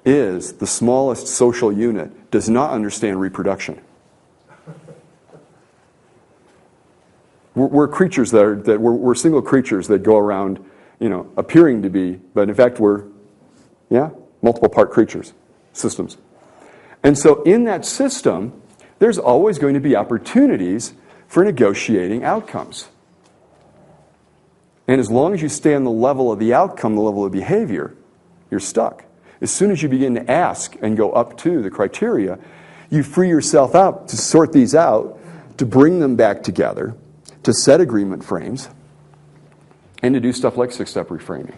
is the smallest social unit does not understand reproduction. We're creatures we're single creatures that go around, appearing to be, but in fact we're, multiple part creatures, systems. And so in that system, there's always going to be opportunities for negotiating outcomes. And as long as you stay on the level of the outcome, the level of behavior, you're stuck. As soon as you begin to ask and go up to the criteria, you free yourself out to sort these out, to bring them back together, to set agreement frames, and to do stuff like 6-step reframing.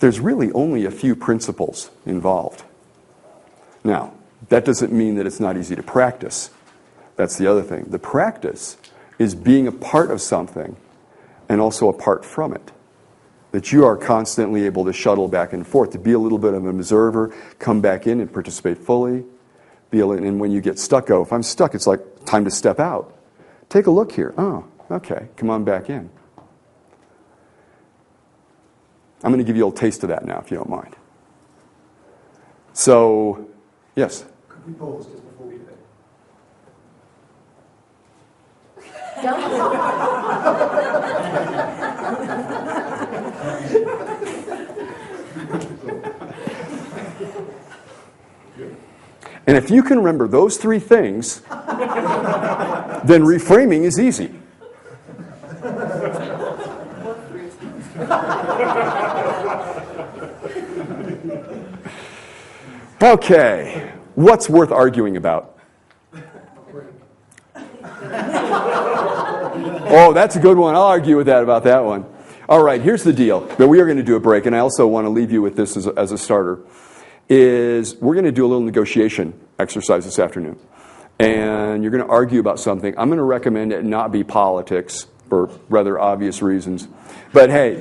There's really only a few principles involved. Now, that doesn't mean that it's not easy to practice. That's the other thing. The practice is being a part of something and also apart from it. That you are constantly able to shuttle back and forth, to be a little bit of an observer, come back in and participate fully. And when you get stuck, go, if I'm stuck, it's like time to step out. Take a look here. Oh, okay, come on back in. I'm going to give you a little taste of that now, if you don't mind. So, yes? Could we pause just before we do that? And if you can remember those three things, then reframing is easy. Okay, what's worth arguing about? Oh, that's a good one. I'll argue with that about that one. All right, here's the deal. But we are going to do a break, and I also want to leave you with this as a starter. Is we're going to do a little negotiation exercise this afternoon. And you're going to argue about something. I'm going to recommend it not be politics for rather obvious reasons. But hey,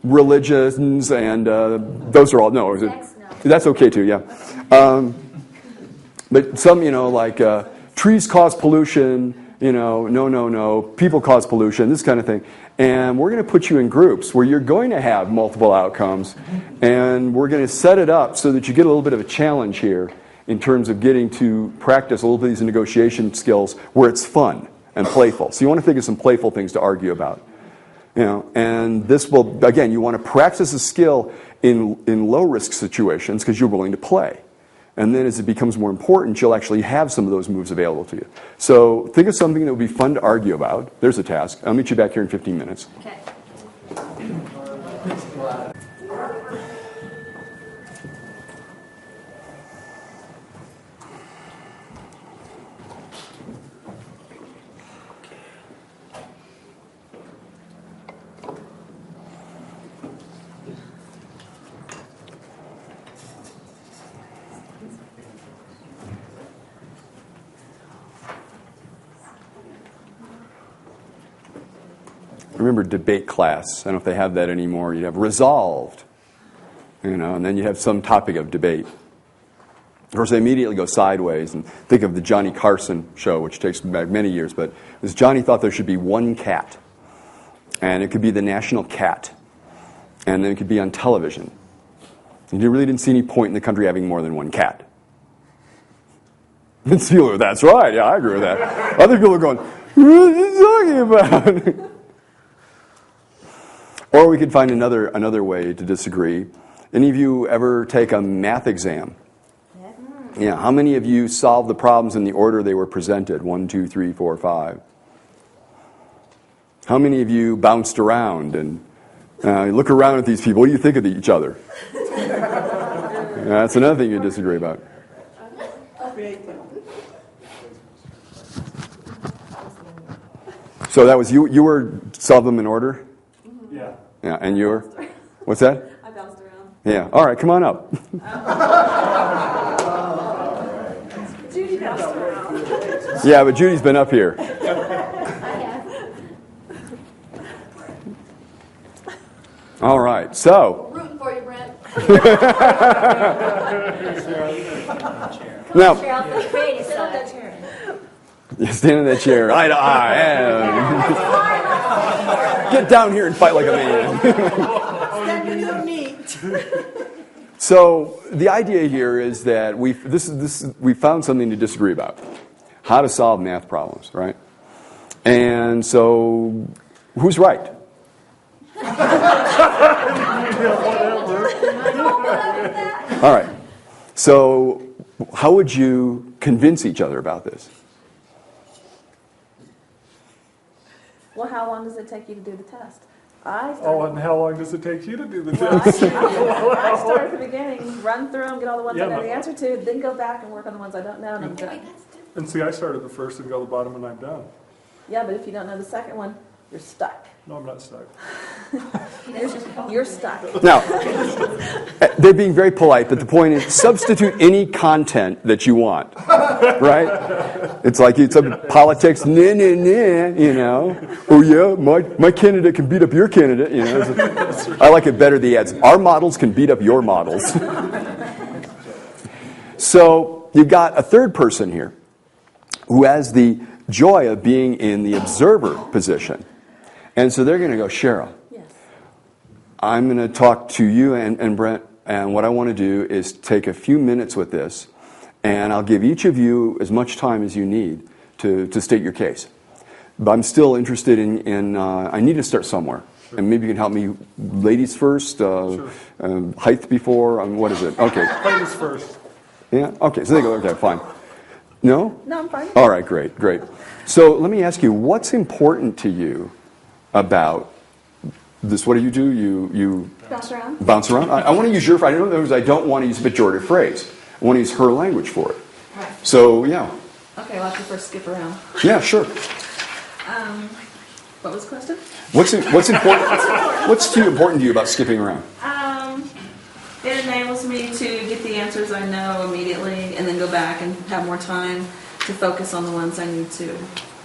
religions and those are all, no. That's okay too, yeah. But some, like trees cause pollution, no, people cause pollution, this kind of thing. And we're going to put you in groups where you're going to have multiple outcomes, and we're going to set it up so that you get a little bit of a challenge here in terms of getting to practice a little bit of these negotiation skills where it's fun and playful. So you want to think of some playful things to argue about. And this will, again, you want to practice a skill in low-risk situations because you're willing to play. And then as it becomes more important, you'll actually have some of those moves available to you. So think of something that would be fun to argue about. There's a task. I'll meet you back here in 15 minutes. Okay. Remember debate class. I don't know if they have that anymore. You'd have resolved, and then you have some topic of debate. Of course, they immediately go sideways and think of the Johnny Carson show, which takes back many years. But this Johnny thought there should be one cat, and it could be the national cat, and then it could be on television. And he really didn't see any point in the country having more than one cat. Vince Steeler, that's right. Yeah, I agree with that. Other people are going, what are you talking about? Or we could find another way to disagree. Any of you ever take a math exam? Yeah. How many of you solved the problems in the order they were presented? 1, 2, 3, 4, 5. How many of you bounced around and you look around at these people? What do you think of each other? That's another thing you disagree about. So that was you were solve them in order? Yeah. Yeah, and you were? What's that? I bounced around. Yeah. All right, come on up. Judy bounced around. Yeah, but Judy's been up here. All right, so. Rooting for you, Brent. Now, Cheryl, the creative side. you stand in that chair. Eye to eye. Get down here and fight like a man. Stand in the meat. So the idea here is that we found something to disagree about: how to solve math problems, right? And so, who's right? All right. So, how would you convince each other about this? Well, how long does it take you to do the test? I Oh, start, and how long does it take you to do the well, test? I start at the beginning, run through them, get all the ones Yeah, I know but- the answer to, then go back and work on the ones I don't know, and I'm done. And see, I start at the first and go to the bottom, and I'm done. Yeah, but if you don't know the second one, you're stuck. No, I'm not stuck. You're stuck. Now, they're being very polite, but the point is substitute any content that you want, right? It's like it's politics, nah, nah, nah, you know. Oh, yeah, my candidate can beat up your candidate, you know. I like it better, the ads. Our models can beat up your models. So you've got a third person here who has the joy of being in the observer position. And so they're going to go, Cheryl, Yes. I'm going to talk to you and Brent, and what I want to do is take a few minutes with this, and I'll give each of you as much time as you need to state your case. But I'm still interested in I need to start somewhere. Sure. And maybe you can help me, ladies first, Sure. height before, what is it? Okay. Ladies first. Yeah? Okay, so they go, okay, fine. No? No, I'm fine. All right, great, great. So let me ask you, what's important to you about this? What do? You Bounce around. bounce around? I want to use your phrase. I don't want to use a pejorative phrase. I want to use her language for it. Right. So, yeah. Okay, well, I can first skip around. Yeah, sure. What was the question? What's important? What's too important to you about skipping around? It enables me to get the answers I know immediately and then go back and have more time to focus on the ones I need to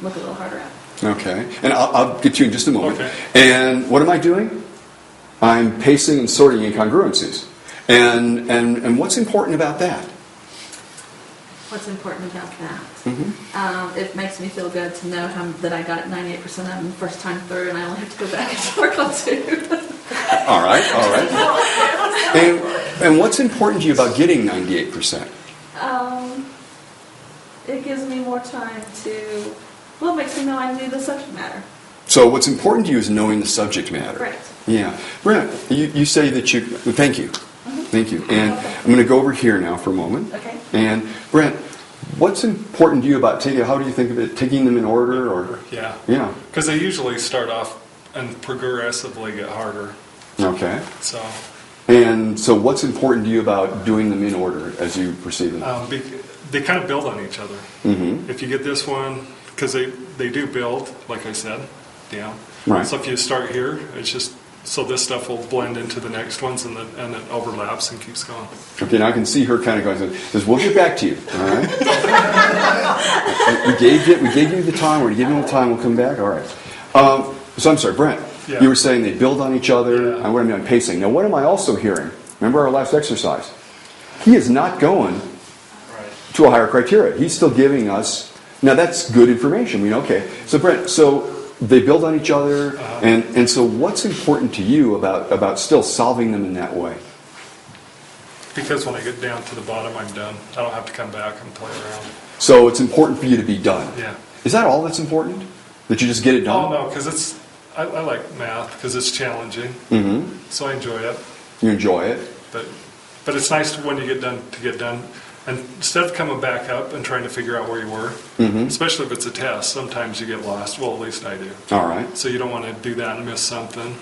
look a little harder at. Okay. And I'll get to you in just a moment. Okay. And what am I doing? I'm pacing and sorting incongruencies. And what's important about that? What's important about that? It makes me feel good to know that I got 98% of them the first time through, and I only have to go back and work on 2. All right, all right. And what's important to you about getting 98%? It gives me more time to. Well, it makes me know I knew the subject matter. So what's important to you is knowing the subject matter. Correct. Yeah. Brent, you say that you... Thank you. Thank you. And I'm going to go over here now for a moment. Okay. And Brent, what's important to you about taking... How do you think of it? Taking them in order or... Yeah. Yeah. Because they usually start off and progressively get harder. Okay. So And so what's important to you about doing them in order as you proceed? they kind of build on each other. Mm-hmm. If you get this one, because they do build, like I said, yeah. Right. So if you start here, it's just so this stuff will blend into the next ones, and it overlaps and keeps going. Okay, now I can see her kind of going, says, we'll get back to you, all right? we gave you the time, we're going to give you a little time, we'll come back, all right. So I'm sorry, Brent, Yeah. you were saying they build on each other, Yeah. and what I mean, I'm pacing. Now, what am I also hearing? Remember our last exercise? He is not going Right. to a higher criteria. He's still giving us, now that's good information, we know, okay. So Brent, so they build on each other, and so what's important to you about still solving them in that way? Because when I get down to the bottom, I'm done. I don't have to come back and play around. So it's important for you to be done. Yeah. Is that all that's important? That you just get it done? Oh no, because I like math because it's challenging, Mm-hmm. so I enjoy it. You enjoy it? But it's nice when you get done, and instead of coming back up and trying to figure out where you were, especially if it's a test, sometimes you get lost. Well, at least I do. All right. So you don't want to do that and miss something.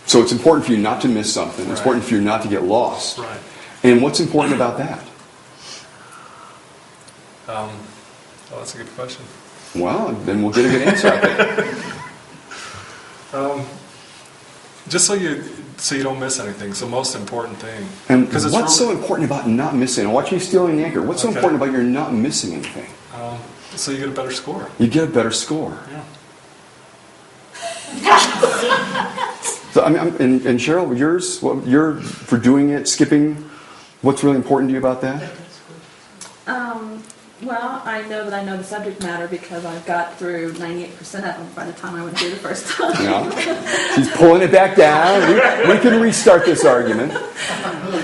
So it's important for you not to miss something. It's Right. important for you not to get lost. Right. And what's important about that? Well, that's a good question. Well, then we'll get a good answer, I think. Just so you don't miss anything. It's the most important thing. And 'Cause it's what's really- so important about not missing? Watch me stealing the anchor. What's so Okay. important about your not missing anything? So you get a better score. You get a better score. Yeah. So and Cheryl, yours, you're for doing it, skipping. What's really important to you about that? Well, I know that I know the subject matter because I've got through 98% of them by the time I went through the first time. Yeah. She's pulling it back down. We can restart this argument.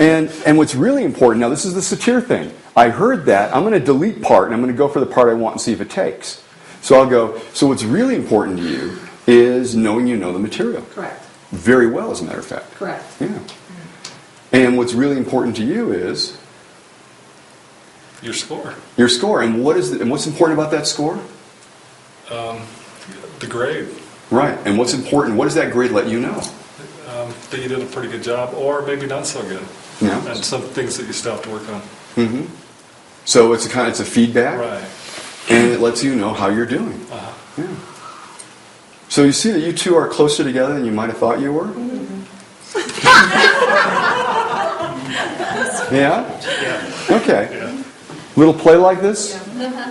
And what's really important, now this is the satir thing. I heard that. I'm going to delete part, and I'm going to go for the part I want and see if it takes. So I'll go, so what's really important to you is knowing you know the material. Correct. Very well, as a matter of fact. Correct. Yeah. And what's really important to you is Your score. your score. And what's important about that score? The grade. Right. And what's important? What does that grade let you know? That you did a pretty good job, or maybe not so good. Yeah. And some things that you still have to work on. Mm-hmm. So it's a feedback, Right. and it lets you know how you're doing. Uh-huh. Yeah. So you see that you two are closer together than you might have thought you were. Yeah. Okay. Yeah. Little play like this.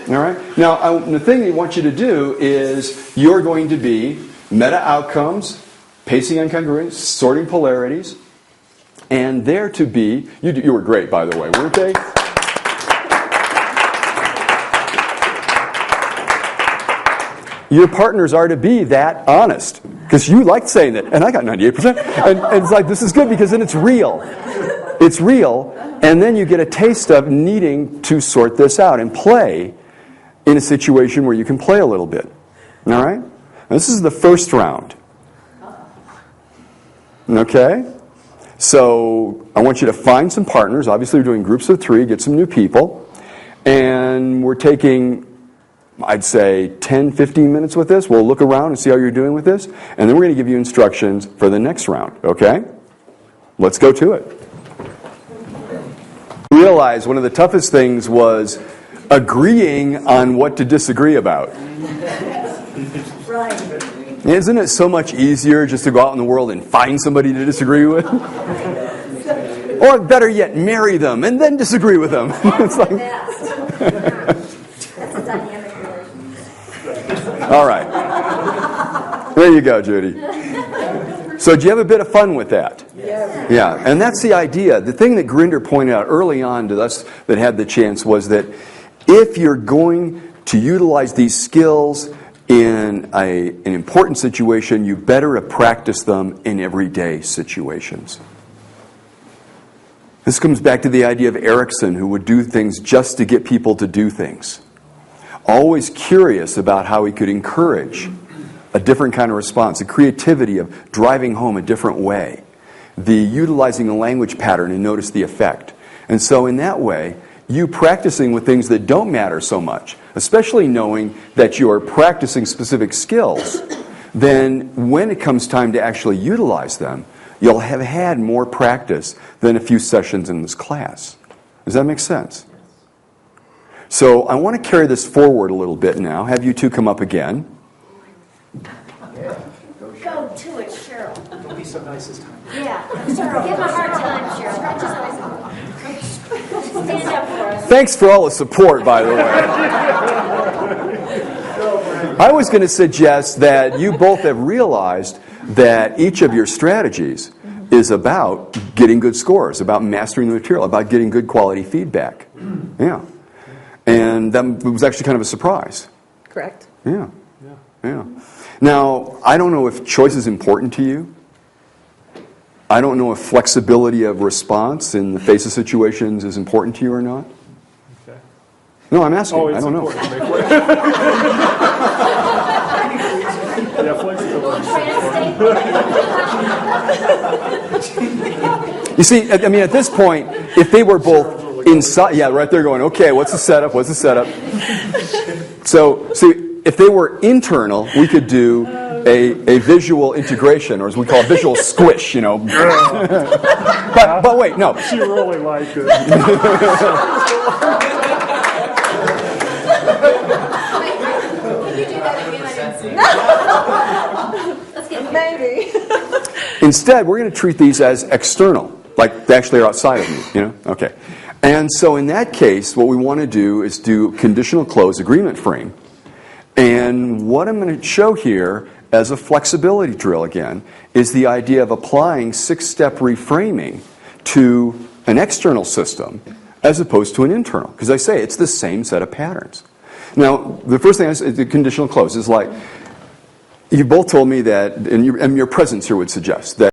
All right. Now the thing I want you to do is you're going to be meta outcomes, pacing incongruence, sorting polarities, and they're to be. You were great, by the way, weren't they? Your partners are to be that honest. Because you liked saying that, and I got 98%. And it's like, this is good because then it's real. It's real, and then you get a taste of needing to sort this out and play in a situation where you can play a little bit. All right? Now, this is the first round. Okay? So I want you to find some partners. Obviously, we're doing groups of 3, get some new people. And we're taking, I'd say, 10, 15 minutes with this. We'll look around and see how you're doing with this. And then we're going to give you instructions for the next round. Okay? Let's go to it. Realize one of the toughest things was agreeing on what to disagree about. Right. Isn't it so much easier just to go out in the world and find somebody to disagree with? Or better yet, marry them and then disagree with them. It's like, That's a dynamic relationship. all right. There you go, Judy. So do you have a bit of fun with that? Yes. Yeah, and that's the idea. The thing that Grinder pointed out early on to us that had the chance was that if you're going to utilize these skills in an important situation, you better practice them in everyday situations. This comes back to the idea of Erickson, who would do things just to get people to do things. Always curious about how he could encourage a different kind of response, the creativity of driving home a different way, the utilizing the language pattern and notice the effect. And so in that way, you practicing with things that don't matter so much, especially knowing that you are practicing specific skills, then when it comes time to actually utilize them, you'll have had more practice than a few sessions in this class. Does that make sense? So I want to carry this forward a little bit now. Have you two come up again. Go to it, Cheryl. Don't be so nice this time. Yeah. Cheryl, give him a hard time, Cheryl. Stand up for us. Thanks for all the support, by the way. I was going to suggest that you both have realized that each of your strategies is about getting good scores, about mastering the material, about getting good quality feedback. Yeah. And that was actually kind of a surprise. Correct. Yeah. Yeah. Now, I don't know if choice is important to you. I don't know if flexibility of response in the face of situations is important to you or not. Okay. No, I'm asking. Oh, I it's don't know. important to make way. Yeah, flexibility. You see, I mean, at this point, if they were both inside, yeah, right there going, okay, what's the setup? What's the setup? So, see, if they were internal, we could do a visual integration, or as we call it, visual squish, you know. but wait, no. She really liked it. Maybe. Instead, we're going to treat these as external, like they actually are outside of me, you know? Okay. And so in that case, what we want to do is do conditional close agreement frame. And what I'm going to show here as a flexibility drill again is the idea of applying 6-step reframing to an external system as opposed to an internal. Because I say it's the same set of patterns. Now, the first thing is the conditional close is like, you both told me that, and your presence here would suggest that